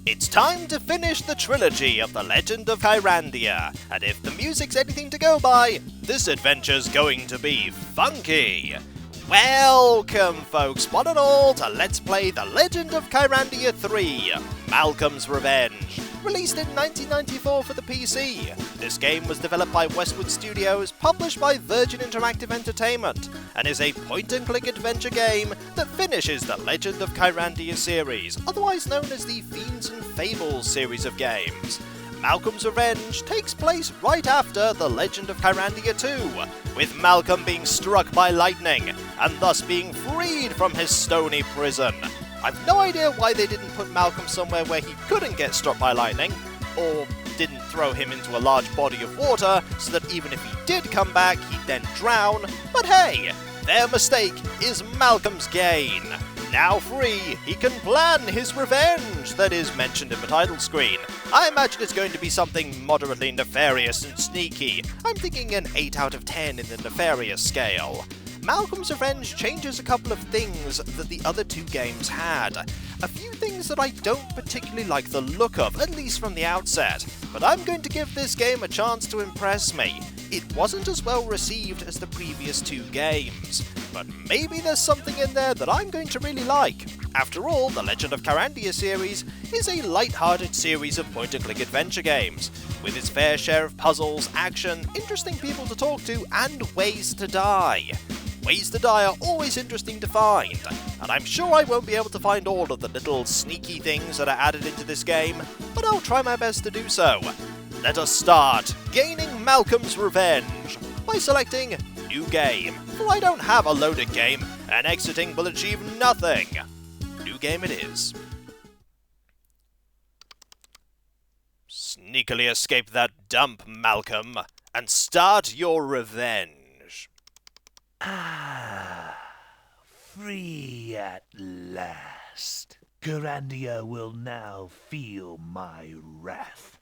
It's time to finish the trilogy of The Legend of Kyrandia, and if the music's anything to go by, this adventure's going to be funky. Welcome, folks, one and all, to Let's Play The Legend of Kyrandia 3, Malcolm's Revenge. Released in 1994 for the PC, this game was developed by Westwood Studios, published by Virgin Interactive Entertainment, and is a point-and-click adventure game that finishes the Legend of Kyrandia series, otherwise known as the Fiends and Fables series of games. Malcolm's Revenge takes place right after The Legend of Kyrandia 2, with Malcolm being struck by lightning, and thus being freed from his stony prison. I've no idea why they didn't put Malcolm somewhere where he couldn't get struck by lightning, or didn't throw him into a large body of water so that even if he did come back, he'd then drown, but hey, their mistake is Malcolm's gain. Now free, he can plan his revenge that is mentioned in the title screen. I imagine it's going to be something moderately nefarious and sneaky. I'm thinking an 8 out of 10 in the nefarious scale. Malcolm's Revenge changes a couple of things that the other two games had. A few things that I don't particularly like the look of, at least from the outset, but I'm going to give this game a chance to impress me. It wasn't as well received as the previous two games, but maybe there's something in there that I'm going to really like. After all, the Legend of Kyrandia series is a light-hearted series of point-and-click adventure games, with its fair share of puzzles, action, interesting people to talk to, and ways to die. Ways to die are always interesting to find, and I'm sure I won't be able to find all of the little sneaky things that are added into this game, but I'll try my best to do so. Let us start gaining Malcolm's Revenge by selecting New Game, for I don't have a loaded game, and exiting will achieve nothing. New Game it is. Sneakily escape that dump, Malcolm, and start your revenge. Ah, free at last. Kyrandia will now feel my wrath.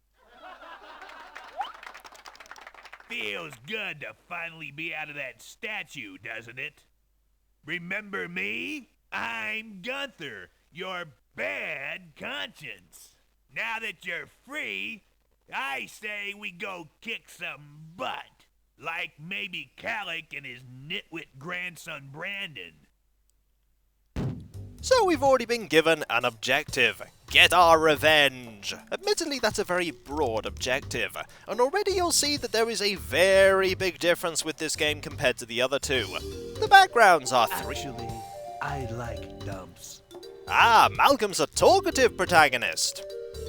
Feels good to finally be out of that statue, doesn't it? Remember me? I'm Gunther, your bad conscience. Now that you're free, I say we go kick some butt. Like maybe Calic and his nitwit grandson Brandon. So we've already been given an objective. Get our revenge. Admittedly, that's a very broad objective, and already you'll see that there is a very big difference with this game compared to the other two. The backgrounds are Actually, I like dumps. Ah, Malcolm's a talkative protagonist.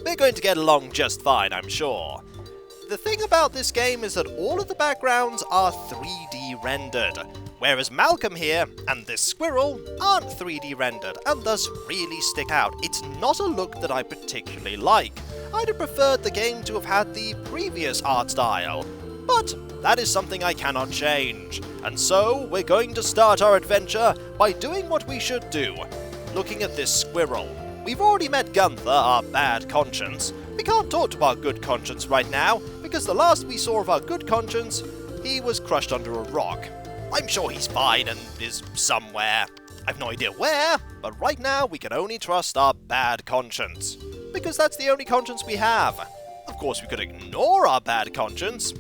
We're going to get along just fine, I'm sure. The thing about this game is that all of the backgrounds are 3D rendered, whereas Malcolm here and this squirrel aren't 3D rendered and thus really stick out. It's not a look that I particularly like. I'd have preferred the game to have had the previous art style, but that is something I cannot change. And so we're going to start our adventure by doing what we should do, looking at this squirrel. We've already met Gunther, our bad conscience. We can't talk to our good conscience right now, because the last we saw of our good conscience, he was crushed under a rock. I'm sure he's fine and is somewhere. I've no idea where, but right now we can only trust our bad conscience, because that's the only conscience we have. Of course, we could ignore our bad conscience.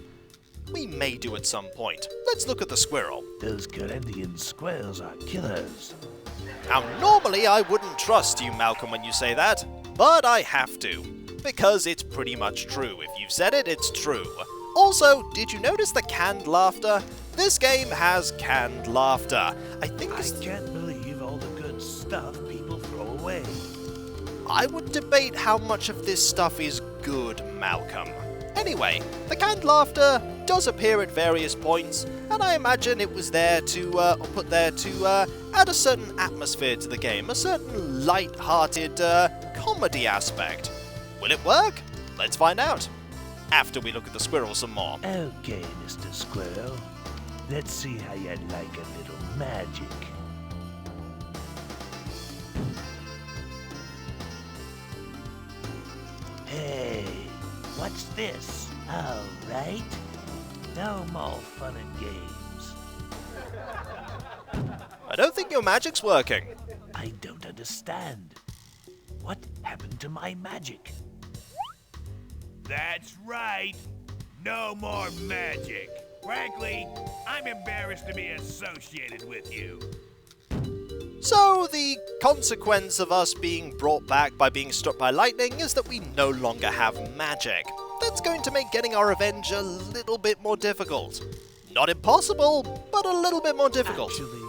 We may do at some point. Let's look at the squirrel. Those Kyrandian squirrels are killers. Now, normally I wouldn't trust you, Malcolm, when you say that, but I have to. Because it's pretty much true. If you've said it, it's true. Also, did you notice the canned laughter? This game has canned laughter. I can't believe all the good stuff people throw away. I would debate how much of this stuff is good, Malcolm. Anyway, the canned laughter does appear at various points, and I imagine it was there to, put there to, add a certain atmosphere to the game, a certain light-hearted, comedy aspect. Will it work? Let's find out. After we look at the squirrel some more. Okay, Mr. Squirrel. Let's see how you like a little magic. Hey, what's this? All right. No more fun and games. I don't think your magic's working. I don't understand. What happened to my magic? That's right. No more magic. Frankly, I'm embarrassed to be associated with you. So, the consequence of us being brought back by being struck by lightning is that we no longer have magic. That's going to make getting our revenge a little bit more difficult. Not impossible, but a little bit more difficult. Actually,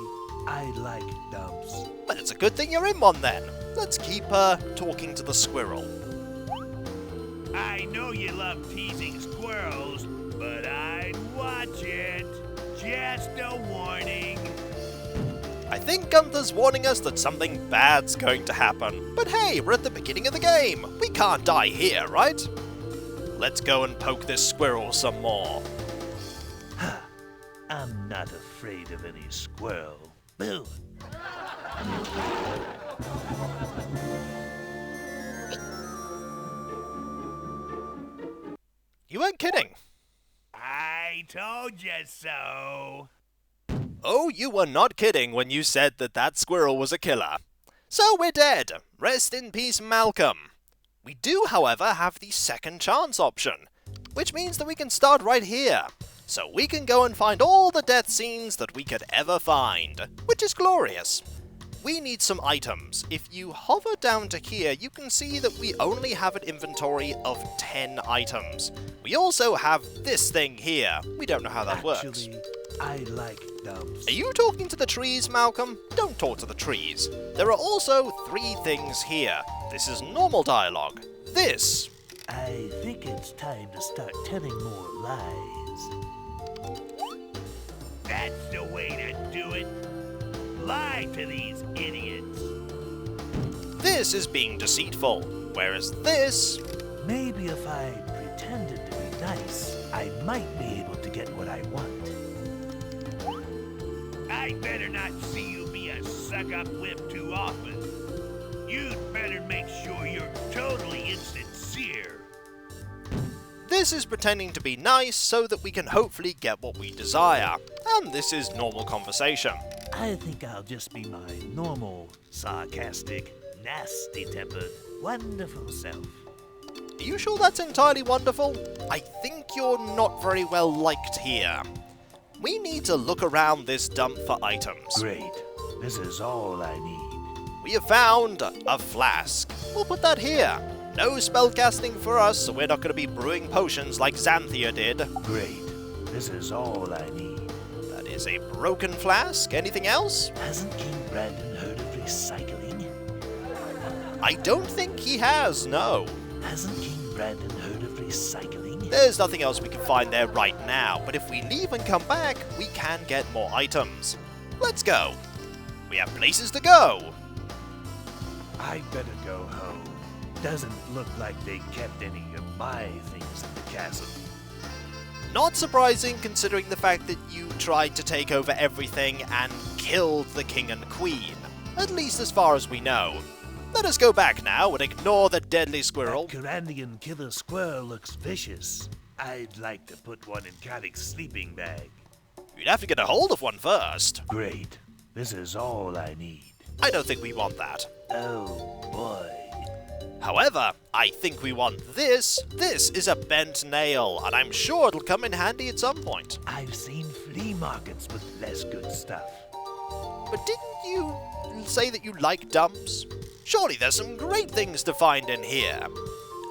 I like dumps. But it's a good thing you're in one then. Let's keep talking to the squirrel. I know you love teasing squirrels, but I'd watch it. Just a warning. I think Gunther's warning us that something bad's going to happen. But hey, we're at the beginning of the game. We can't die here, right? Let's go and poke this squirrel some more. I'm not afraid of any squirrel. Boo! You weren't kidding. I told you so. Oh, you were not kidding when you said that that squirrel was a killer. So we're dead. Rest in peace, Malcolm. We do, however, have the second chance option, which means that we can start right here. So we can go and find all the death scenes that we could ever find, which is glorious. We need some items. If you hover down to here, you can see that we only have an inventory of 10 items. We also have this thing here. We don't know how that works. Actually, I like dumps. Are you talking to the trees, Malcolm? Don't talk to the trees. There are also 3 things here. This is normal dialogue. This. I think it's time to start telling more lies. That's the way to do it. Lie to these idiots. This is being deceitful. Whereas this. Maybe if I pretended to be nice, I might be able to get what I want. I'd better not see you be a suck-up whip too often. You'd better make sure you're totally insincere. This is pretending to be nice so that we can hopefully get what we desire. And this is normal conversation. I think I'll just be my normal, sarcastic, nasty-tempered, wonderful self. Are you sure that's entirely wonderful? I think you're not very well liked here. We need to look around this dump for items. Great. This is all I need. We have found a flask. We'll put that here. No spellcasting for us, so we're not going to be brewing potions like Xanthia did. Great. This is all I need. That is a broken flask. Anything else? Hasn't King Brandon heard of recycling? I don't think he has, no. Hasn't King Brandon heard of recycling? There's nothing else we can find there right now, but if we leave and come back, we can get more items. Let's go. We have places to go. I'd better go home. Doesn't look like they kept any of my things in the castle. Not surprising considering the fact that you tried to take over everything and killed the king and queen. At least as far as we know. Let us go back now and ignore the deadly squirrel. That Kyrandian killer squirrel looks vicious. I'd like to put one in Katik's sleeping bag. You'd have to get a hold of one first. Great. This is all I need. I don't think we want that. Oh, boy. However, I think we want this. This is a bent nail, and I'm sure it'll come in handy at some point. I've seen flea markets with less good stuff. But didn't you say that you like dumps? Surely there's some great things to find in here.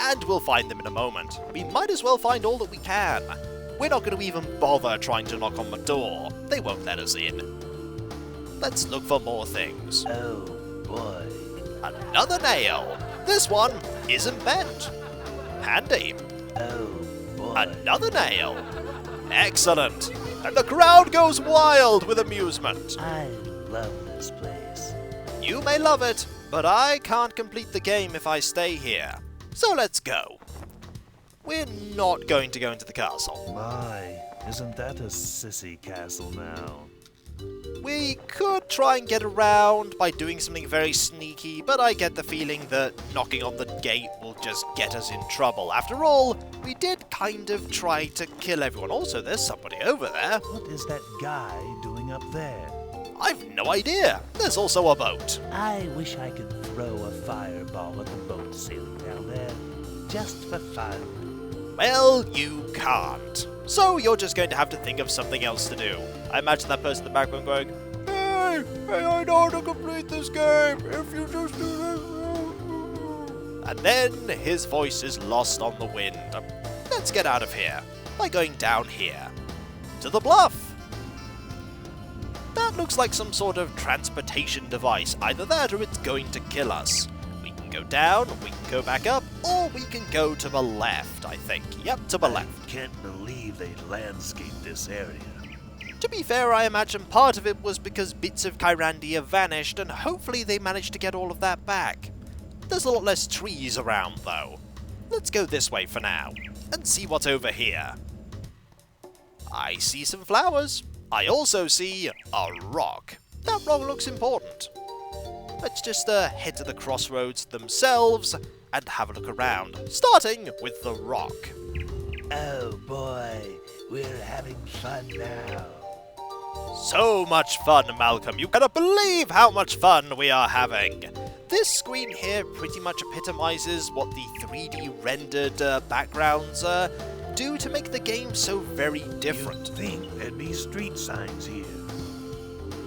And we'll find them in a moment. We might as well find all that we can. We're not going to even bother trying to knock on the door. They won't let us in. Let's look for more things. Oh, boy. Another nail. This one isn't bent. Handy. Oh, boy. Another nail. Excellent. And the crowd goes wild with amusement. I love this place. You may love it, but I can't complete the game if I stay here. So let's go. We're not going to go into the castle. My, isn't that a sissy castle now? We could try and get around by doing something very sneaky, but I get the feeling that knocking on the gate will just get us in trouble. After all, we did kind of try to kill everyone. Also, there's somebody over there. What is that guy doing up there? I've no idea. There's also a boat. I wish I could throw a fireball at the boat sailing down there, just for fun. Well, you can't. So you're just going to have to think of something else to do. I imagine that person in the background going, Hey, I know how to complete this game, if you just do this. And then his voice is lost on the wind. Let's get out of here by going down here to the bluff. That looks like some sort of transportation device. Either that or it's going to kill us. We can go down, we can go back up, or we can go to the left, I think. Yep, to the left. Can't believe they landscaped this area. To be fair, I imagine part of it was because bits of Kyrandia vanished, and hopefully they managed to get all of that back. There's a lot less trees around, though. Let's go this way for now, and see what's over here. I see some flowers. I also see a rock. That rock looks important. Let's just head to the crossroads themselves and have a look around, starting with the rock. Oh boy, we're having fun now. So much fun, Malcolm. You cannot believe how much fun we are having. This screen here pretty much epitomizes what the 3D rendered backgrounds do to make the game so very different. You'd think there'd be street signs here.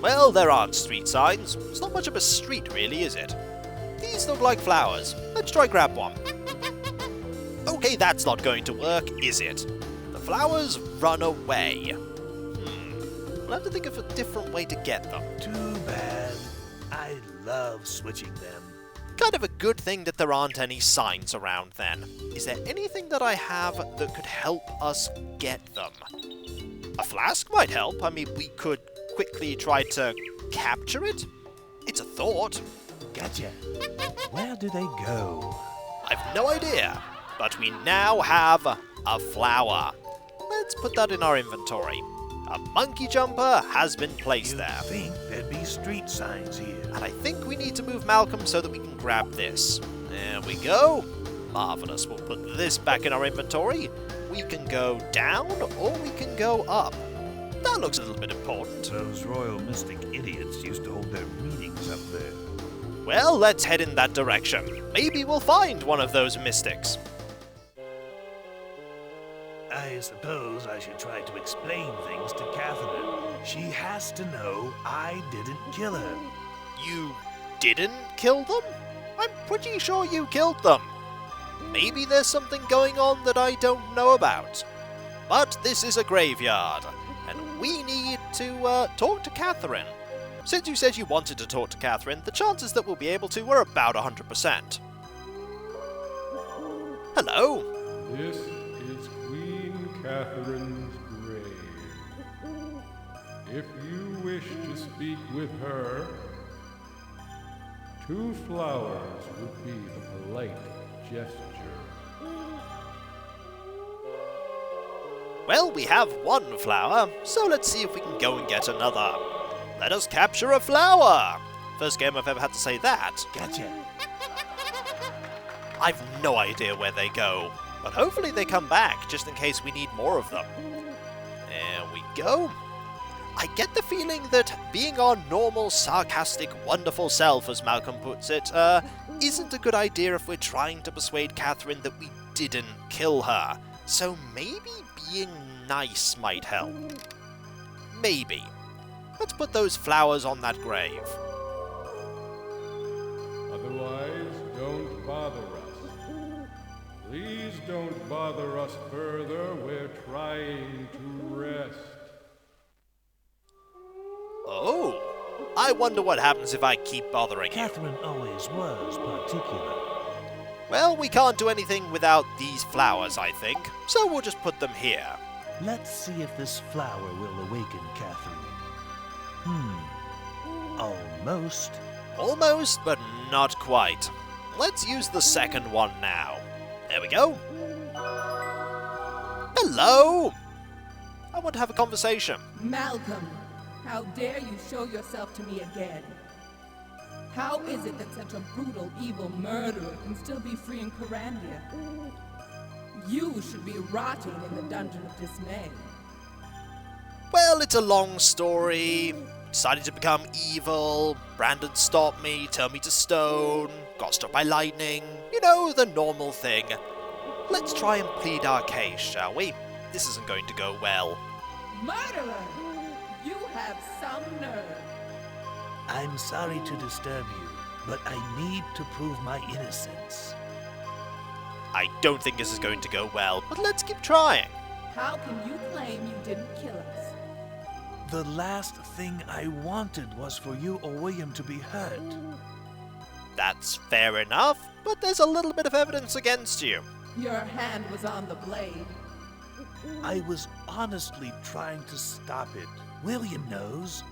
Well, there aren't street signs. It's not much of a street, really, is it? These look like flowers. Let's try grab one. Okay, that's not going to work, is it? The flowers run away. We'll have to think of a different way to get them. Too bad. I love switching them. Kind of a good thing that there aren't any signs around then. Is there anything that I have that could help us get them? A flask might help. I mean, we could quickly try to capture it. It's a thought. Gotcha. Where do they go? I've no idea, but we now have a flower. Let's put that in our inventory. A monkey jumper has been placed there. You'd think there'd be street signs here. And I think we need to move Malcolm so that we can grab this. There we go. Marvelous. We'll put this back in our inventory. We can go down or we can go up. That looks a little bit important. Those royal mystic idiots used to hold their meetings up there. Well, let's head in that direction. Maybe we'll find one of those mystics. I suppose I should try to explain things to Catherine. She has to know I didn't kill her. You didn't kill them? I'm pretty sure you killed them. Maybe there's something going on that I don't know about. But this is a graveyard, and we need to talk to Catherine. Since you said you wanted to talk to Catherine, the chances that we'll be able to are about 100%. Hello? This is Queen Catherine's grave. If you wish to speak with her, 2 flowers would be the polite gesture. Well, we have 1 flower, so let's see if we can go and get another. Let us capture a flower! First game I've ever had to say that. Gotcha. I've no idea where they go, but hopefully they come back, just in case we need more of them. There we go. I get the feeling that being our normal, sarcastic, wonderful self, as Malcolm puts it, isn't a good idea if we're trying to persuade Catherine that we didn't kill her. So maybe being nice might help. Maybe. Let's put those flowers on that grave. Otherwise, don't bother us. Please don't bother us further. We're trying to rest. Oh, I wonder what happens if I keep bothering you. Catherine always was particular. Well, we can't do anything without these flowers, I think, so we'll just put them here. Let's see if this flower will awaken Catherine. Almost. Almost, but not quite. Let's use the second one now. There we go. Hello! I want to have a conversation. Malcolm, how dare you show yourself to me again? How is it that such a brutal, evil murderer can still be free in Kyrandia? You should be rotting in the Dungeon of Dismay. Well, it's a long story. decided to become evil, Brandon stopped me, turned me to stone, got struck by lightning, you know, the normal thing. Let's try and plead our case, shall we? This isn't going to go well. Murderer! You have some nerve. I'm sorry to disturb you, but I need to prove my innocence. I don't think this is going to go well, but let's keep trying. How can you claim you didn't kill us? The last thing I wanted was for you or William to be hurt. That's fair enough, but there's a little bit of evidence against you. Your hand was on the blade. I was honestly trying to stop it. William knows.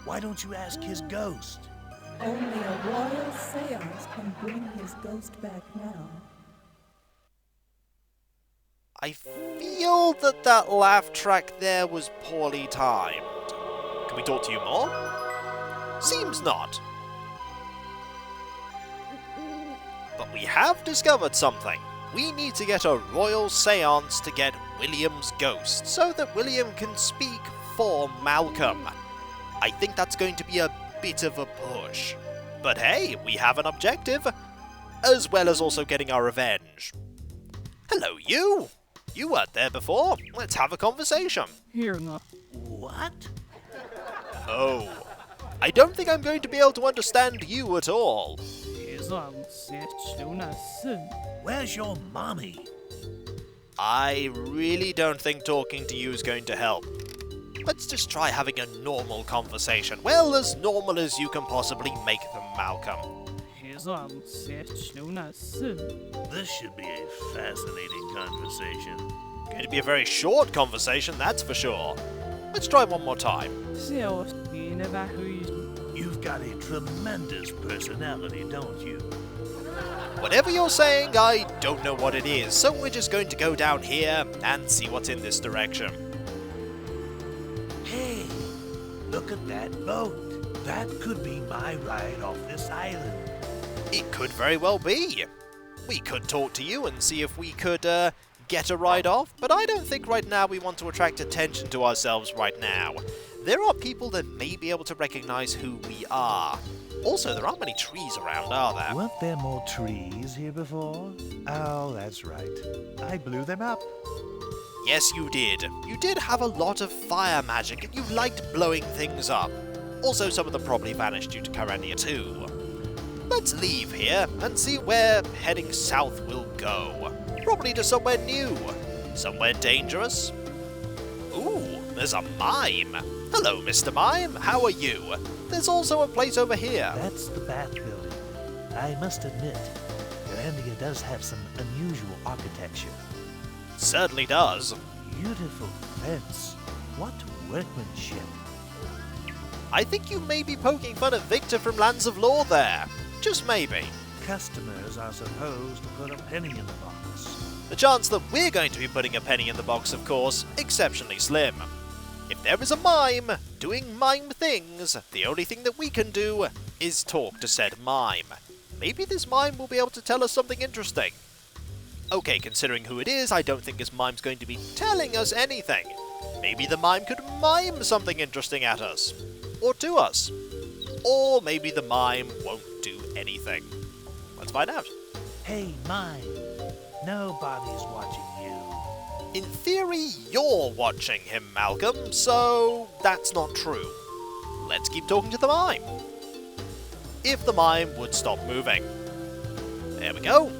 Why don't you ask his ghost? Only a royal seance can bring his ghost back now. I feel that laugh track there was poorly timed. Can we talk to you more? Seems not. But we have discovered something. We need to get a royal seance to get William's ghost, so that William can speak for Malcolm. I think that's going to be a bit of a push. But hey, we have an objective, as well as also getting our revenge. Hello, you! You weren't there before. Let's have a conversation. What? Oh, I don't think I'm going to be able to understand you at all. Where's your mommy? I really don't think talking to you is going to help. Let's just try having a normal conversation. Well, as normal as you can possibly make them, Malcolm. This should be a fascinating conversation. Going to be a very short conversation, that's for sure. Let's try one more time. You've got a tremendous personality, don't you? Whatever you're saying, I don't know what it is, so we're just going to go down here and see what's in this direction. Hey, look at that boat. That could be my ride off this island. It could very well be. We could talk to you and see if we could get a ride off, but I don't think right now we want to attract attention to ourselves right now. There are people that may be able to recognize who we are. Also, there aren't many trees around, are there? Weren't there more trees here before? Oh, that's right. I blew them up. Yes, you did. You did have a lot of fire magic, and you liked blowing things up. Also, some of them probably vanished due to Kyrandia too. Let's leave here and see where heading south will go. Probably to somewhere new. Somewhere dangerous. Ooh, there's a mime. Hello, Mr. Mime. How are you? There's also a place over here. That's the Bath Building. I must admit, Kyrandia does have some unusual architecture. Certainly does. Beautiful fence. What workmanship. I think you may be poking fun at Victor from Lands of Lore there. Just maybe. Customers are supposed to put a penny in the box. The chance that we're going to be putting a penny in the box, of course, exceptionally slim. If there is a mime doing mime things, the only thing that we can do is talk to said mime. Maybe this mime will be able to tell us something interesting. Okay, considering who it is, I don't think this mime's going to be telling us anything. Maybe the mime could mime something interesting at us. Or to us. Or maybe the mime won't do anything. Let's find out. Hey, mime. Nobody's watching you. In theory, you're watching him, Malcolm, so that's not true. Let's keep talking to the mime. If the mime would stop moving. There we go.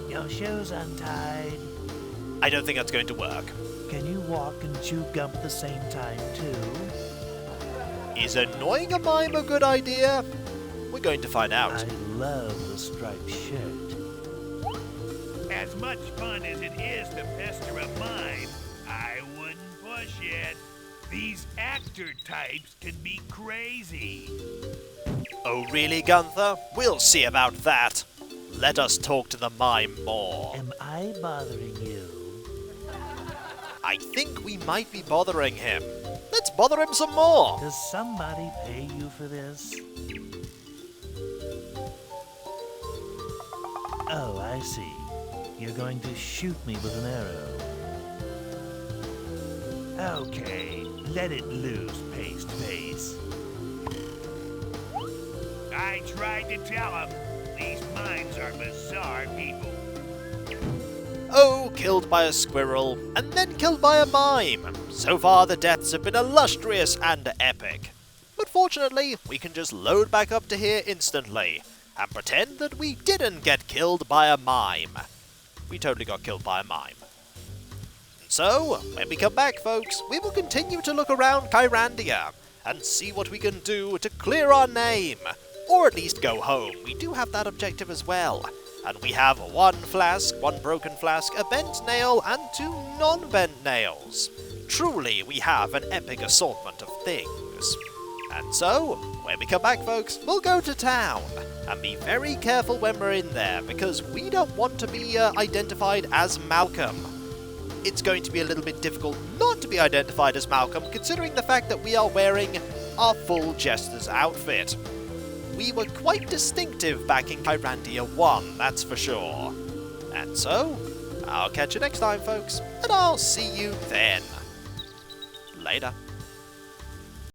Your shoe's untied. I don't think that's going to work. Can you walk and chew gum at the same time, too? Is annoying a mime a good idea? We're going to find out. I love the striped shirt. As much fun as it is to pester a mime, I wouldn't push it. These actor types can be crazy. Oh really, Gunther? We'll see about that. Let us talk to the mime more. Am I bothering you? I think we might be bothering him. Let's bother him some more. Does somebody pay you for this? Oh, I see. You're going to shoot me with an arrow. Okay, Let it loose, paste face. I tried to tell him. These mimes are bizarre people. Oh, killed by a squirrel, and then killed by a mime. So far the deaths have been illustrious and epic. But fortunately, we can just load back up to here instantly, and pretend that we didn't get killed by a mime. We totally got killed by a mime. And so, when we come back, folks, we will continue to look around Kyrandia, and see what we can do to clear our name. Or at least go home. We do have that objective as well. And we have 1 flask, 1 broken flask, a bent nail, and 2 non-bent nails. Truly, we have an epic assortment of things. And so, when we come back, folks, we'll go to town. And be very careful when we're in there, because we don't want to be identified as Malcolm. It's going to be a little bit difficult not to be identified as Malcolm, considering the fact that we are wearing our full Jester's outfit. We were quite distinctive back in Kyrandia 1, that's for sure. And so, I'll catch you next time, folks, and I'll see you then. Later.